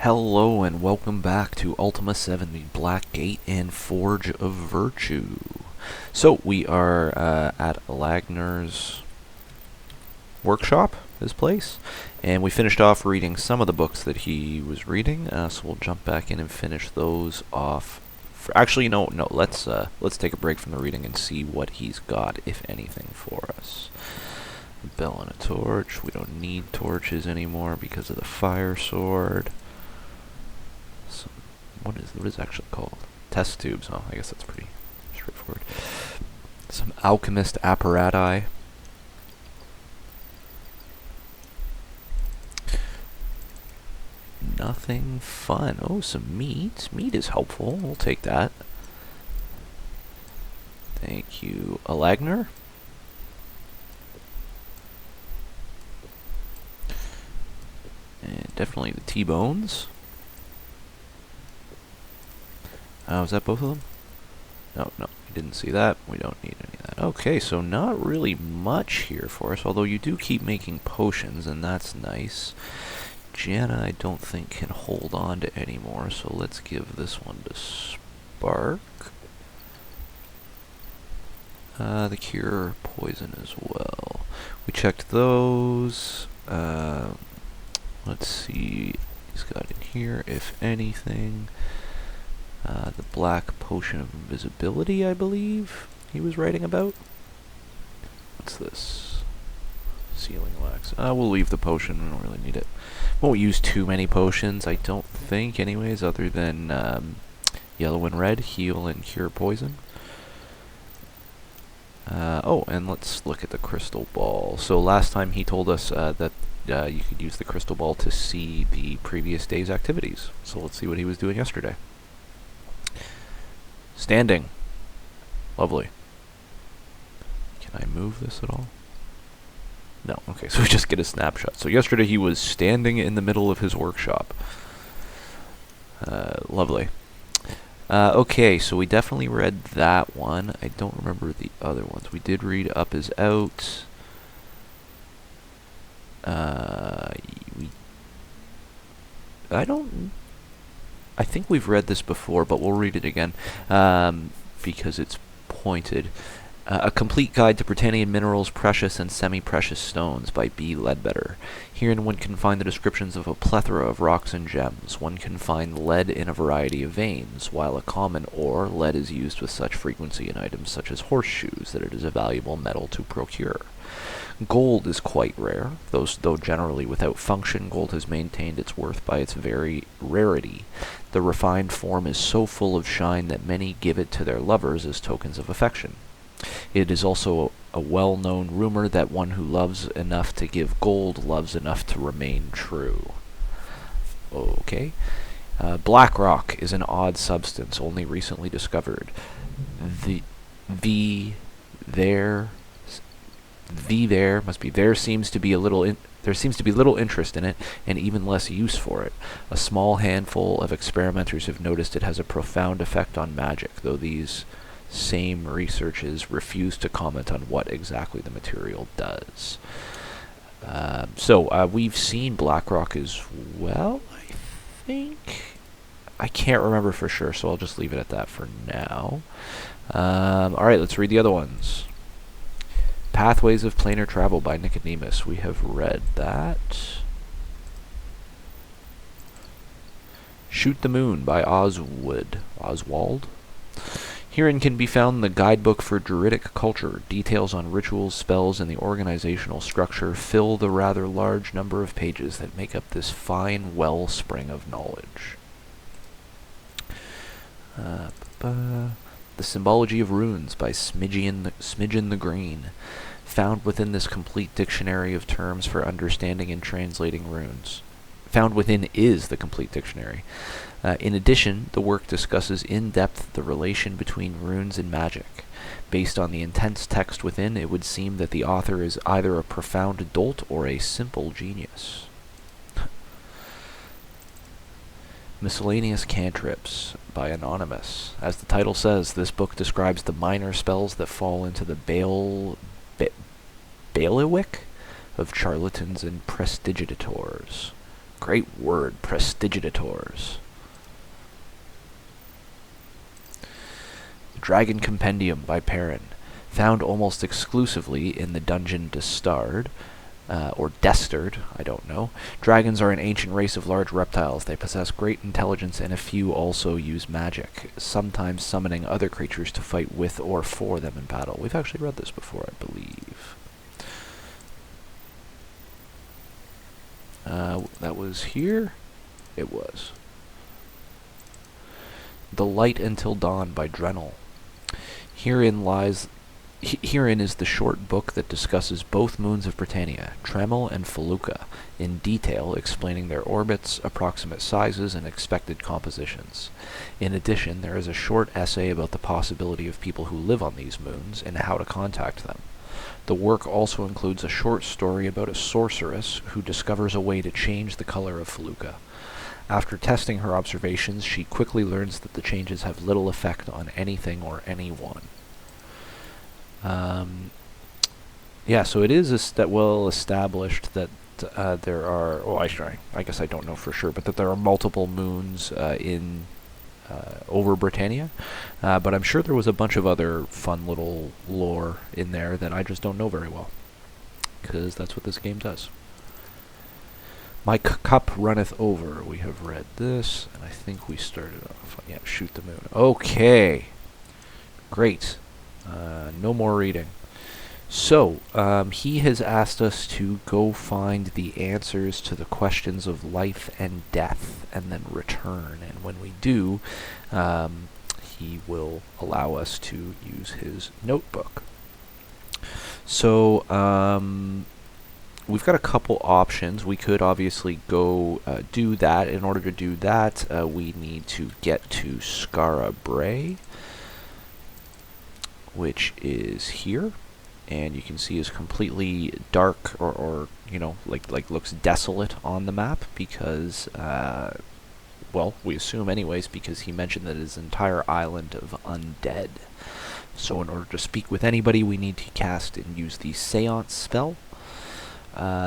Hello and welcome back to Ultima 7, the Black Gate and Forge of Virtue. So we are at Lagner's workshop, his place, and we finished off reading some of the books that he was reading. So we'll jump back in and finish those off. Actually, no. Let's take a break from the reading and see what he's got, if anything, for us. A bell and a torch. We don't need torches anymore because of the fire sword. What is it actually called? Test tubes. Oh, I guess that's pretty straightforward. Some alchemist apparati. Nothing fun. Oh, some meat. Meat is helpful. We'll take that. Thank you. A Lagner? And definitely the T-bones. Was that both of them? No, we didn't see that. We don't need any of that. Okay, so not really much here for us, although you do keep making potions, and that's nice. Janna, I don't think, can hold on to anymore, so let's give this one to Spark. The cure poison as well. We checked those. Let's see. He's got in here, if anything. The black potion of invisibility, I believe he was writing about. What's this? Sealing wax. We'll leave the potion. We don't really need it. Won't use too many potions, I don't think, anyways, other than yellow and red, heal and cure poison. Oh, and let's look at the crystal ball. So last time he told us that you could use the crystal ball to see the previous day's activities. So let's see what he was doing yesterday. Standing. Lovely. Can I move this at all? No. Okay, so we just get a snapshot. So yesterday he was standing in the middle of his workshop. Lovely. Okay, so we definitely read that one. I don't remember the other ones. We did read Up is Out. I think we've read this before, but we'll read it again because it's pointed. A Complete Guide to Britannian Minerals, Precious and Semi-Precious Stones by B. Ledbetter. Herein one can find the descriptions of a plethora of rocks and gems. One can find lead in a variety of veins. While a common ore, lead is used with such frequency in items such as horseshoes that it is a valuable metal to procure. Gold is quite rare, though generally without function. Gold has maintained its worth by its very rarity. The refined form is so full of shine that many give it to their lovers as tokens of affection. It is also a well-known rumor that one who loves enough to give gold loves enough to remain true. Okay. Black rock is an odd substance only recently discovered. There seems to be little interest in it, and even less use for it. A small handful of experimenters have noticed it has a profound effect on magic, though these same researchers refuse to comment on what exactly the material does. So we've seen Blackrock as well, I think. I can't remember for sure, so I'll just leave it at that for now. Alright, let's read the other ones. Pathways of Planar Travel by Nicodemus. We have read that. Shoot the Moon by Oswald. Herein can be found the guidebook for Druidic culture. Details on rituals, spells, and the organizational structure fill the rather large number of pages that make up this fine wellspring of knowledge. The Symbology of Runes by Smidgen the Green. Found within this complete dictionary of terms for understanding and translating runes. Found within is the complete dictionary. In addition, the work discusses in depth the relation between runes and magic. Based on the intense text within, it would seem that the author is either a profound dolt or a simple genius. Miscellaneous Cantrips by Anonymous. As the title says, this book describes the minor spells that fall into the bailiwick of charlatans and prestigitators. Great word, prestigitators. Dragon Compendium by Perrin. Found almost exclusively in the dungeon Destard, or Destard, I don't know. Dragons are an ancient race of large reptiles. They possess great intelligence, and a few also use magic, sometimes summoning other creatures to fight with or for them in battle. We've actually read this before, I believe. That was here? It was. The Light Until Dawn by Drenel. Herein is the short book that discusses both moons of Britannia, Tremel and Feluca, in detail, explaining their orbits, approximate sizes, and expected compositions. In addition, there is a short essay about the possibility of people who live on these moons and how to contact them. The work also includes a short story about a sorceress who discovers a way to change the color of Feluca. After testing her observations, she quickly learns that the changes have little effect on anything or anyone. Yeah, so it is well established that there are, I guess I don't know for sure, but that there are multiple moons over Britannia. But I'm sure there was a bunch of other fun little lore in there that I just don't know very well, because that's what this game does. My cup runneth over. We have read this, and I think we started off. Yeah, shoot the moon. Okay. Great. No more reading. So, he has asked us to go find the answers to the questions of life and death, and then return. And when we do, he will allow us to use his notebook. So, we've got a couple options. We could obviously go do that. In order to do that, we need to get to Skara Brae, which is here, and you can see is completely dark, or like looks desolate on the map, because well, we assume anyways, because he mentioned that his entire island of undead. So in order to speak with anybody, we need to cast and use the Seance spell.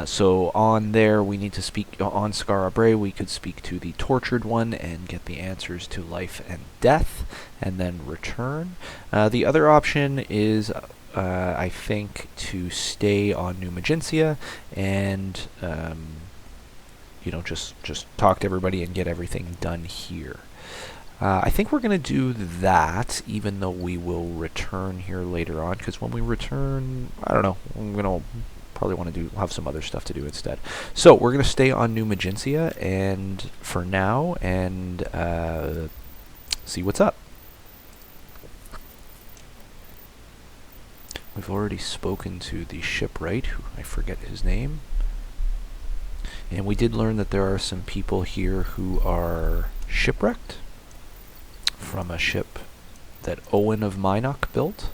So on there, we need to speak on Skara Brae. We could speak to the tortured one and get the answers to life and death, and then return. The other option is, I think, to stay on Novy Magincia and just talk to everybody and get everything done here. I think we're going to do that, even though we will return here later on, because when we return, I don't know, I'm going to probably want to have some other stuff to do instead. So we're going to stay on Novy Magincia and for now, and see what's up. We've already spoken to the shipwright, who I forget his name, and we did learn that there are some people here who are shipwrecked from a ship that Owen of Minok built.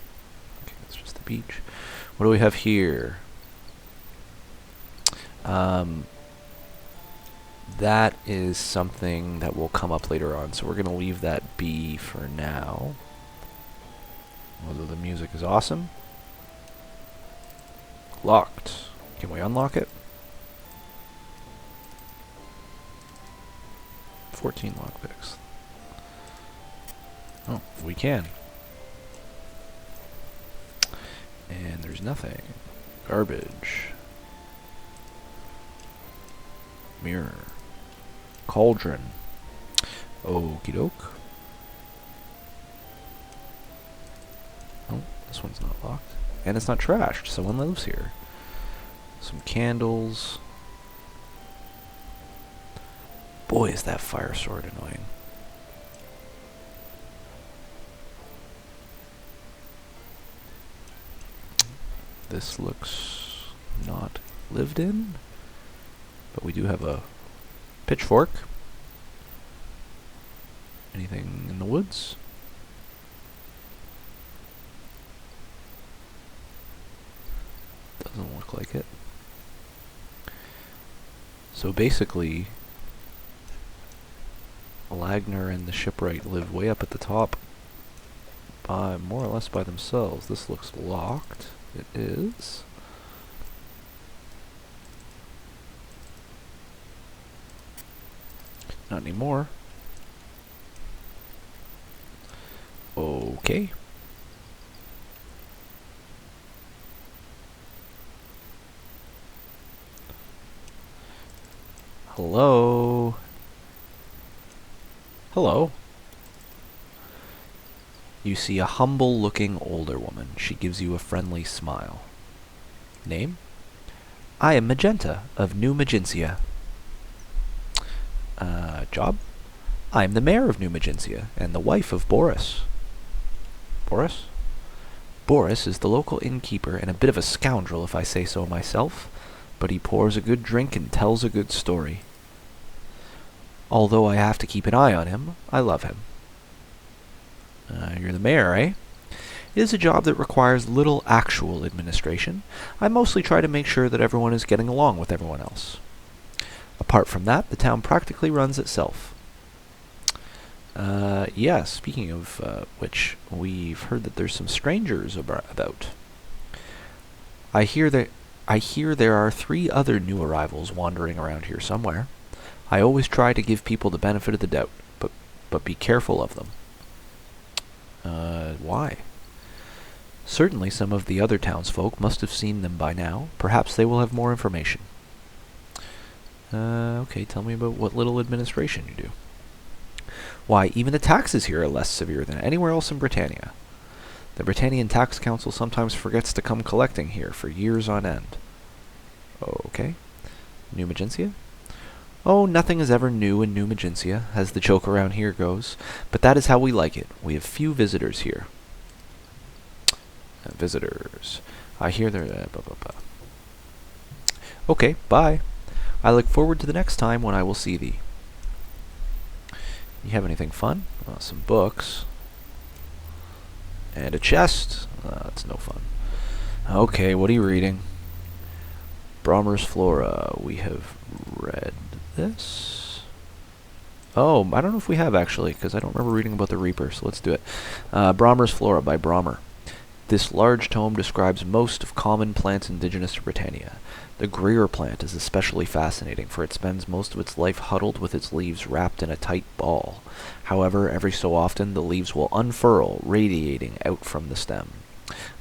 Okay, that's just the beach. What do we have here? That is something that will come up later on, so we're going to leave that be for now. Although the music is awesome. Locked. Can we unlock it? 14 lockpicks. Oh, we can. And there's nothing. Garbage. Mirror. Cauldron. Okie doke. Oh, this one's not locked. And it's not trashed. Someone lives here. Some candles. Boy, is that fire sword annoying. This looks not lived in. But we do have a pitchfork. Anything in the woods? Doesn't look like it. So basically, Lagner and the shipwright live way up at the top, more or less by themselves. This looks locked. It is. Not anymore. Okay. Hello? Hello? You see a humble-looking older woman. She gives you a friendly smile. Name? I am Magenta of New Magincia. Job? I am the mayor of New Magincia and the wife of Boris. Boris? Boris is the local innkeeper and a bit of a scoundrel, if I say so myself, but he pours a good drink and tells a good story. Although I have to keep an eye on him, I love him. You're the mayor, eh? It is a job that requires little actual administration. I mostly try to make sure that everyone is getting along with everyone else. Apart from that, the town practically runs itself. Yeah, speaking of which, we've heard that there's some strangers about. I hear there are 3 other new arrivals wandering around here somewhere. I always try to give people the benefit of the doubt, but be careful of them. Why? Certainly some of the other townsfolk must have seen them by now. Perhaps they will have more information. Okay, tell me about what little administration you do. Why, even the taxes here are less severe than anywhere else in Britannia. The Britannian Tax Council sometimes forgets to come collecting here for years on end. Okay. New Magincia? Oh, nothing is ever new in New Magincia, as the joke around here goes, but that is how we like it. We have few visitors here. Visitors. I hear they're... blah, blah, blah. Okay, bye. I look forward to the next time when I will see thee. You have anything fun? Some books. And a chest. That's no fun. Okay, what are you reading? Brommer's Flora. We have read this. Oh, I don't know if we have actually, because I don't remember reading about the Reaper, so let's do it. Brommer's Flora by Brommer. This large tome describes most of common plants indigenous to Britannia. The Greer plant is especially fascinating, for it spends most of its life huddled with its leaves wrapped in a tight ball. However, every so often the leaves will unfurl, radiating out from the stem.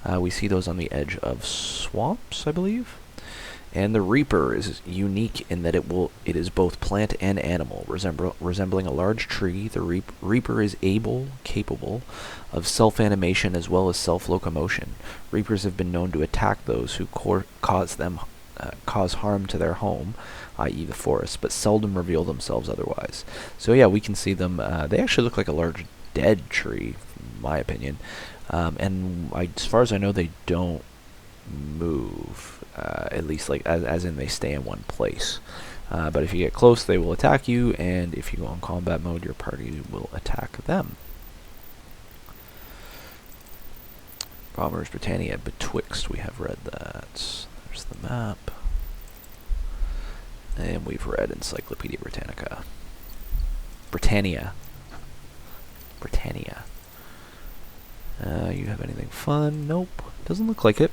We see those on the edge of swamps, I believe. And the Reaper is unique in that it is both plant and animal. Resembling a large tree, the Reaper is capable of self-animation as well as self-locomotion. Reapers have been known to attack those who cause harm to their home, i.e. the forest, but seldom reveal themselves otherwise. So yeah, we can see them. They actually look like a large dead tree, in my opinion. And as far as I know, they don't move. At least like as in they stay in one place. But if you get close, they will attack you, and if you go in combat mode, your party will attack them. Brommer's Britannia Betwixt, we have read that. There's the map. And we've read Encyclopedia Britannica. Britannia. You have anything fun? Nope. Doesn't look like it.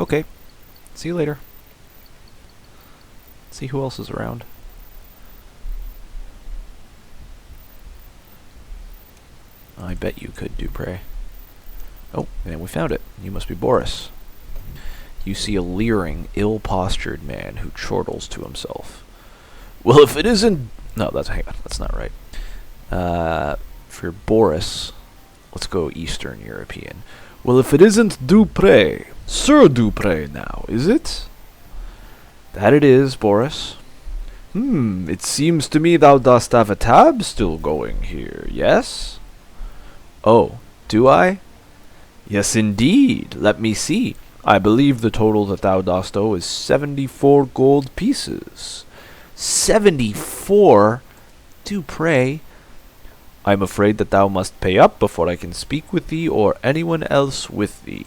Okay. See you later. See who else is around. I bet you could, Dupre. Oh, and we found it. You must be Boris. You see a leering, ill-postured man who chortles to himself. Well, if it isn't... No, hang on, that's not right. For Boris, let's go Eastern European. Well, if it isn't Dupre, Sir Dupre now, is it? That it is, Boris. It seems to me thou dost have a tab still going here, yes? Oh, do I? Yes, indeed. Let me see. I believe the total that thou dost owe is 74 gold pieces. 74? Dupre. I am afraid that thou must pay up before I can speak with thee or anyone else with thee.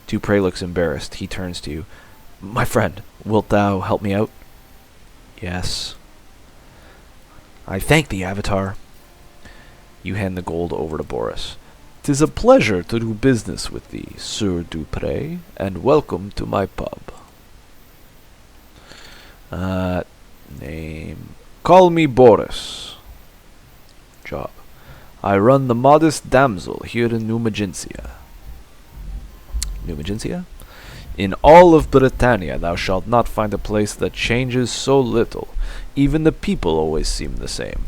Dupre looks embarrassed. He turns to you. My friend, wilt thou help me out? Yes. I thank thee, Avatar. You hand the gold over to Boris. 'Tis a pleasure to do business with thee, Sir Dupre, and welcome to my pub. Name. Call me Boris. Job. I run the Modest Damsel here in New Magincia. New Magincia? In all of Britannia thou shalt not find a place that changes so little. Even the people always seem the same.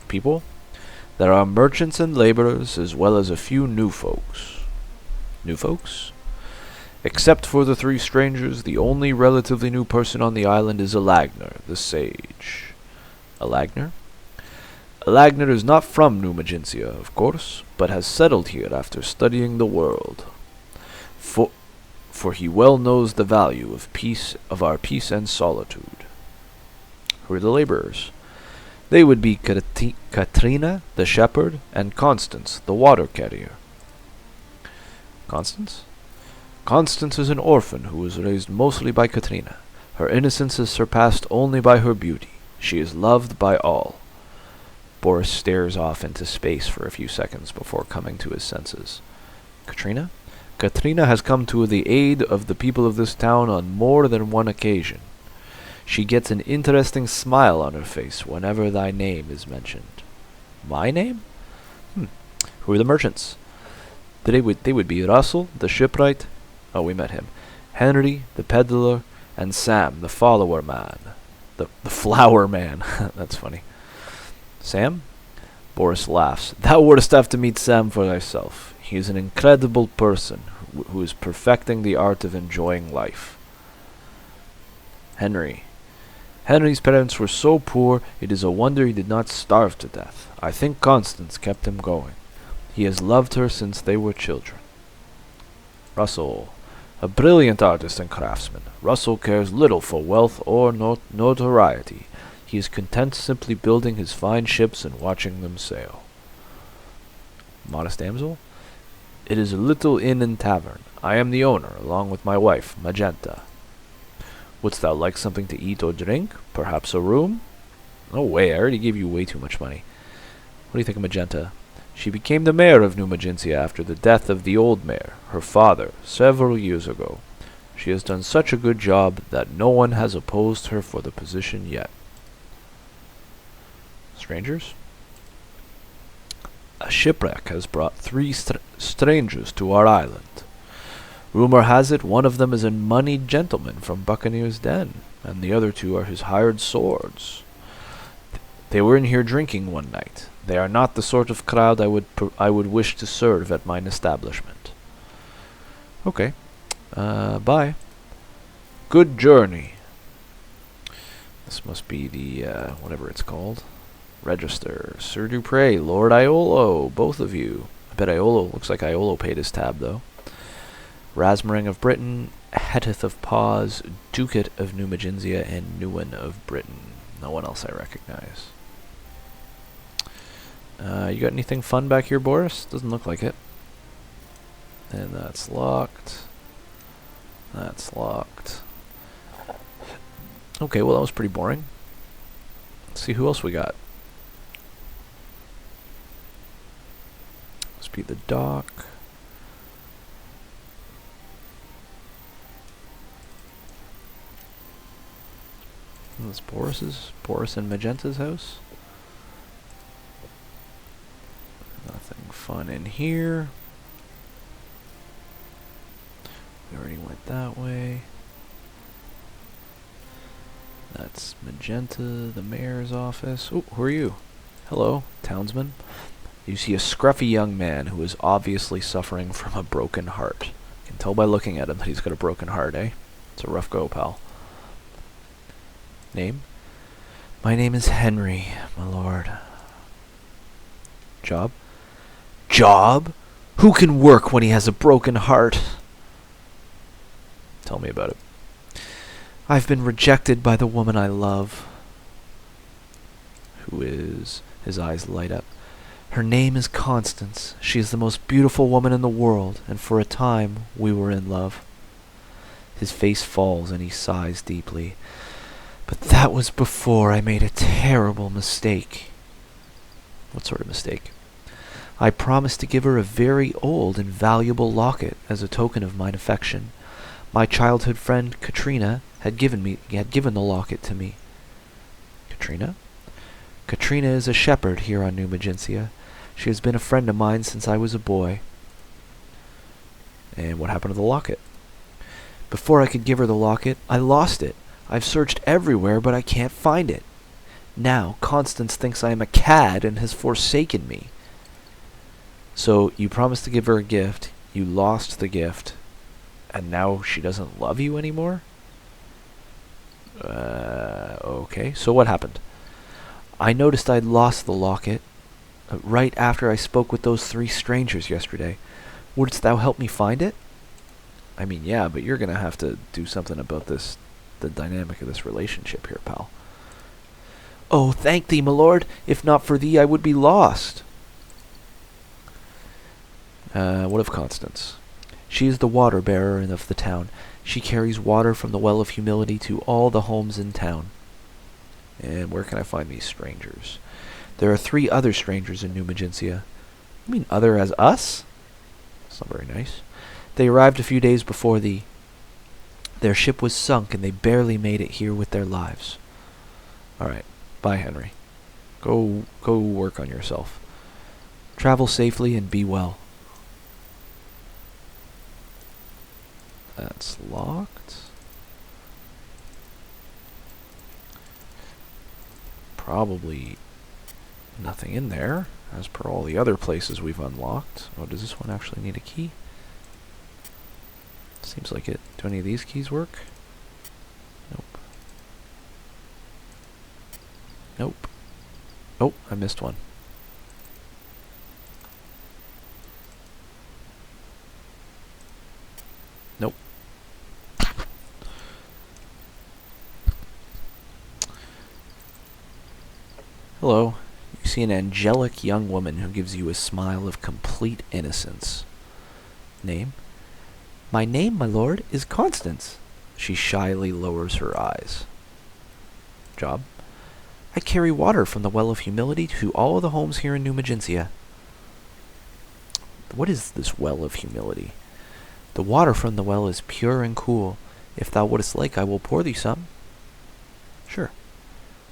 People? There are merchants and laborers, as well as a few new folks. New folks? Except for the three strangers, the only relatively new person on the island is Alagner, the sage. Alagner? Alagner is not from New Magincia, of course, but has settled here after studying the world. For he well knows the value of our peace and solitude. Who are the laborers? They would be Katrina, the shepherd, and Constance, the water carrier. Constance? Constance is an orphan who was raised mostly by Katrina. Her innocence is surpassed only by her beauty. She is loved by all. Boris stares off into space for a few seconds before coming to his senses. Katrina? Katrina has come to the aid of the people of this town on more than one occasion. She gets an interesting smile on her face whenever thy name is mentioned. My name? Who are the merchants? They would be Russell, the shipwright. Oh, we met him. Henry, the peddler, and Sam, the follower man. The flower man. That's funny. Sam? Boris laughs. Thou wouldst have to meet Sam for thyself. He is an incredible person who is perfecting the art of enjoying life. Henry. Henry's parents were so poor, it is a wonder he did not starve to death. I think Constance kept him going. He has loved her since they were children. Russell. A brilliant artist and craftsman, Russell cares little for wealth or notoriety. He is content simply building his fine ships and watching them sail. Modest Damsel? It is a little inn and tavern. I am the owner, along with my wife, Magenta. Wouldst thou like something to eat or drink? Perhaps a room? No way, I already gave you way too much money. What do you think of Magenta? She became the mayor of New Magincia after the death of the old mayor, her father, several years ago. She has done such a good job that no one has opposed her for the position yet. Strangers? A shipwreck has brought three strangers to our island. Rumor has it one of them is a moneyed gentleman from Buccaneer's Den, and the other two are his hired swords. They were in here drinking one night. They are not the sort of crowd I would wish to serve at mine establishment. Okay. Bye. Good journey. This must be the, whatever it's called. Register. Sir Dupre, Lord Iolo, both of you. I bet Iolo, looks like Iolo paid his tab, though. Rasmering of Britain, Hetith of Pause, Ducat of New Magincia, and Newen of Britain. No one else I recognize. You got anything fun back here, Boris? Doesn't look like it. And that's locked. That's locked. Okay, well that was pretty boring. Let's see who else we got. Must be the dock. That's Boris and Magenta's house. Nothing fun in here. We already went that way. That's Magenta, the mayor's office. Oh, who are you? Hello, townsman. You see a scruffy young man who is obviously suffering from a broken heart. You can tell by looking at him that he's got a broken heart, eh? It's a rough go, pal. Name? My name is Henry, my lord. Job? Job? Who can work when he has a broken heart? Tell me about it. I've been rejected by the woman I love. Who is? His eyes light up. Her name is Constance. She is the most beautiful woman in the world, and for a time we were in love. His face falls and he sighs deeply. But that was before I made a terrible mistake. What sort of mistake? I promised to give her a very old and valuable locket as a token of mine affection. My childhood friend Katrina had given the locket to me. Katrina? Katrina is a shepherd here on New Magincia. She has been a friend of mine since I was a boy. And what happened to the locket? Before I could give her the locket, I lost it. I've searched everywhere, but I can't find it. Now, Constance thinks I am a cad and has forsaken me. So, you promised to give her a gift, you lost the gift, and now she doesn't love you anymore? Okay, so what happened? I noticed I'd lost the locket right after I spoke with those 3 strangers yesterday. Wouldst thou help me find it? I mean, yeah, but you're gonna have to do something about this, the dynamic of this relationship here, pal. Oh, thank thee, my lord. If not for thee, I would be lost. What of Constance? She is the water bearer of the town. She carries water from the well of humility to all the homes in town. And where can I find these strangers? There are 3 other strangers in New Magincia. You mean other as us? That's not very nice. They arrived a few days before thee. Their ship was sunk, and they barely made it here with their lives. Alright, bye, Henry. Go work on yourself. Travel safely and be well. That's locked. Probably nothing in there, as per all the other places we've unlocked. Oh, does this one actually need a key? Seems like it. Do any of these keys work? Nope. Nope. Oh, I missed one. Nope. Hello. You see an angelic young woman who gives you a smile of complete innocence. Name? My name, my lord, is Constance. She shyly lowers her eyes. Job? I carry water from the well of humility to all the homes here in New Magincia. What is this well of humility? The water from the well is pure and cool. If thou wouldst like, I will pour thee some. Sure.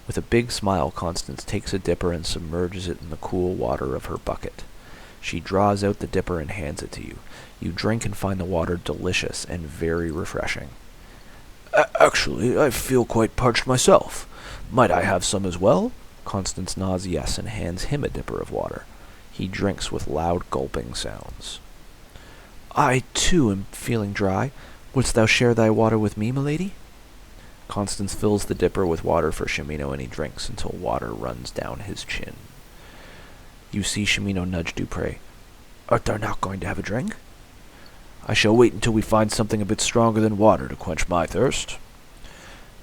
With a big smile, Constance takes a dipper and submerges it in the cool water of her bucket. She draws out the dipper and hands it to you. You drink and find the water delicious and very refreshing. Actually, I feel quite parched myself. Might I have some as well? Constance nods yes and hands him a dipper of water. He drinks with loud gulping sounds. I, too, am feeling dry. Wouldst thou share thy water with me, milady? Constance fills the dipper with water for Shimino, and he drinks until water runs down his chin. You see Shimino nudge Dupre. Art thou not going to have a drink? I shall wait until we find something a bit stronger than water to quench my thirst.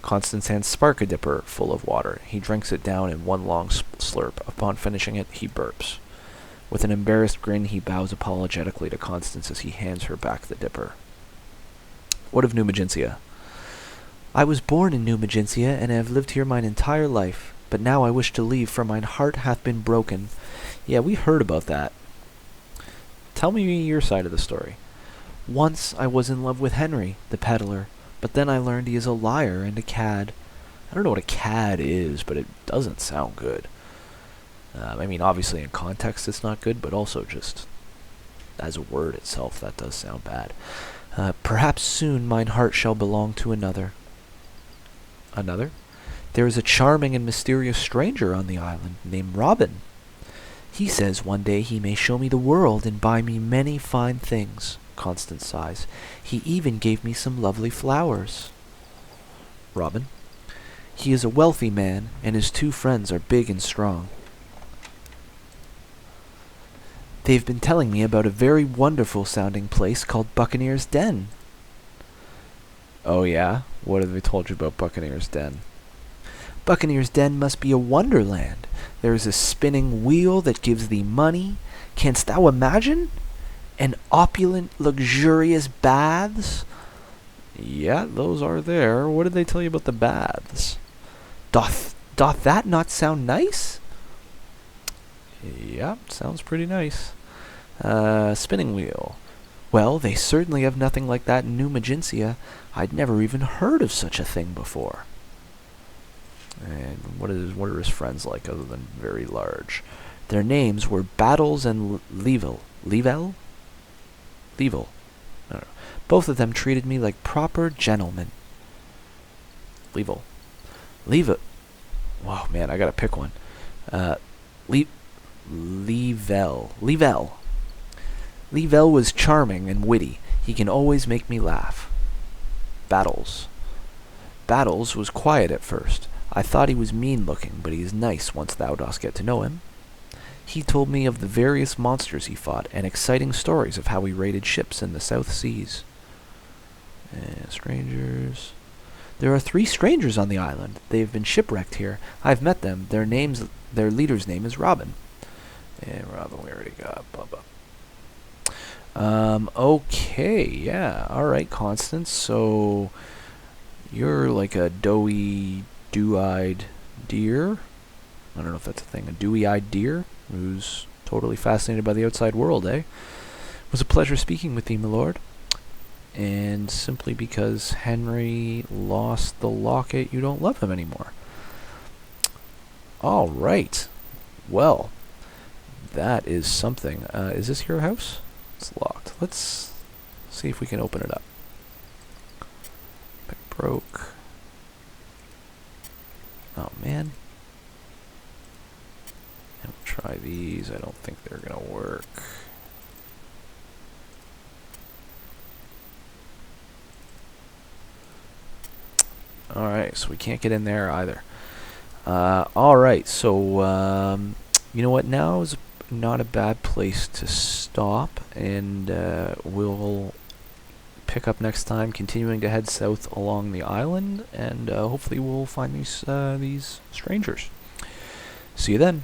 Constance hands Spark a dipper full of water. He drinks it down in one long slurp. Upon finishing it, he burps. With an embarrassed grin, he bows apologetically to Constance as he hands her back the dipper. What of New Magincia? I was born in New Magincia, and have lived here mine entire life. But now I wish to leave, for mine heart hath been broken. Yeah, we heard about that. Tell me your side of the story. Once I was in love with Henry, the peddler, but then I learned he is a liar and a cad. I don't know what a cad is, but it doesn't sound good. I mean, obviously in context it's not good, but also just as a word itself, that does sound bad. Perhaps soon mine heart shall belong to another. Another? There is a charming and mysterious stranger on the island named Robin. He says one day he may show me the world and buy me many fine things. Constance sighs. He even gave me some lovely flowers. Robin? He is a wealthy man, and his 2 friends are big and strong. They've been telling me about a very wonderful-sounding place called Buccaneer's Den. Oh yeah? What have they told you about Buccaneer's Den? Buccaneer's Den must be a wonderland. There is a spinning wheel that gives thee money. Canst thou imagine? And opulent, luxurious baths? Yeah, those are there. What did they tell you about the baths? Doth that not sound nice? Yeah, sounds pretty nice. Spinning wheel. Well, they certainly have nothing like that in New Magincia. I'd never even heard of such a thing before. And what are his friends like other than very large? Their names were Battles and Level. Level? Level. I don't know. Both of them treated me like proper gentlemen. Level. Level. Whoa, man, I gotta pick one. Level. Level. Level was charming and witty. He can always make me laugh. Battles. Battles was quiet at first. I thought he was mean-looking, but he is nice once thou dost get to know him. He told me of the various monsters he fought, and exciting stories of how he raided ships in the South Seas. Strangers. There are 3 strangers on the island. They have been shipwrecked here. I've met them. Their leader's name is Robin. And Robin, we already got Bubba. Okay, yeah. Alright, Constance. So, you're like a doughy, dew-eyed deer. I don't know if that's a thing. A dewy-eyed deer who's totally fascinated by the outside world, eh? It was a pleasure speaking with thee, my lord. And simply because Henry lost the locket, you don't love him anymore. Alright. Well, that is something. Is this your house? It's locked. Let's see if we can open it up. Pick broke. Oh, man. And we'll try these. I don't think they're going to work. Alright, so we can't get in there either. Alright, so, you know what? Now is not a bad place to stop, and we'll pick up next time, continuing to head south along the island, and hopefully we'll find these strangers. See you then.